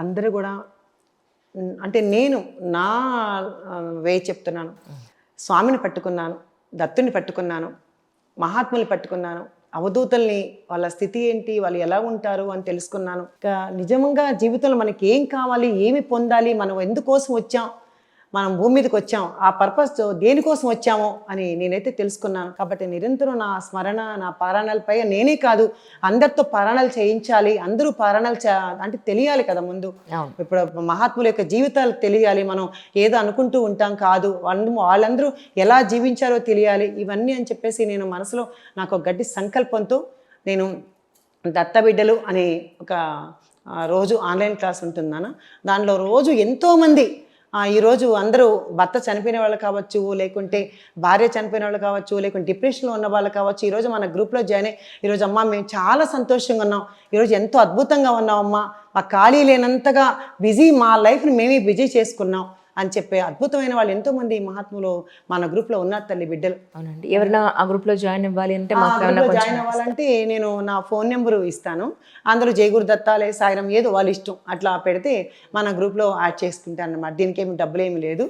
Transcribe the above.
అందరూ కూడా అంటే నేను నా వే చెప్తున్నాను. స్వామిని పట్టుకున్నాను, దత్తుని పట్టుకున్నాను, మహాత్ముల్ని పట్టుకున్నాను, అవధూతల్ని వాళ్ళ స్థితి ఏంటి, వాళ్ళు ఎలా ఉంటారు అని తెలుసుకున్నాను. ఇంకా నిజంగా జీవితంలో మనకి ఏం కావాలి, ఏమి పొందాలి, మనం ఎందుకోసం వచ్చాం, మనం భూమి మీదకి వచ్చాం, ఆ పర్పస్ దేనికోసం వచ్చామో అని నేనైతే తెలుసుకున్నాను. కాబట్టి నిరంతరం నా స్మరణ, నా పారాయణాలపై నేనే కాదు అందరితో పారాయణాలు చేయించాలి. అందరూ పారాయణాలు అంటే తెలియాలి కదా ముందు. ఇప్పుడు మహాత్ముల యొక్క జీవితాలు తెలియాలి. మనం ఏదో అనుకుంటూ ఉంటాం కాదు, వాళ్ళందరూ ఎలా జీవించారో తెలియాలి. ఇవన్నీ అని చెప్పేసి నేను మనసులో నాకు ఒక గట్టి సంకల్పంతో నేను దత్తబిడ్డలు అని ఒక రోజు ఆన్లైన్ క్లాస్ ఉంటుందన్న. దానిలో రోజు ఎంతోమంది ఈరోజు అందరూ భర్త చనిపోయిన వాళ్ళు కావచ్చు, లేకుంటే భార్య చనిపోయిన వాళ్ళు కావచ్చు, లేకుంటే డిప్రెషన్లో ఉన్న వాళ్ళు కావచ్చు, ఈరోజు మన గ్రూప్లో జాయిన్ అయ్యి ఈరోజు అమ్మ మేము చాలా సంతోషంగా ఉన్నాం, ఈరోజు ఎంతో అద్భుతంగా ఉన్నాం అమ్మ, మా ఖాళీ లేనంతగా మా లైఫ్ని మేమే బిజీ చేసుకున్నాం అని చెప్పే అద్భుతమైన వాళ్ళు ఎంతోమంది మహాత్ములు మన గ్రూప్లో ఉన్నారు తల్లి బిడ్డలు. అవునండి. ఎవరైనా ఆ గ్రూప్లో జాయిన్ అవ్వాలి అంటే జాయిన్ అవ్వాలంటే నేను నా ఫోన్ నెంబరు ఇస్తాను. అందులో జై గురుదత్త లే సాయిరాం ఏదో వాళ్ళ ఇష్టం అట్లా పెడితే మన గ్రూప్లో యాడ్ చేసుకుంటాను అన్నమాట. దీనికి ఏమి డబ్బులు ఏమి లేదు.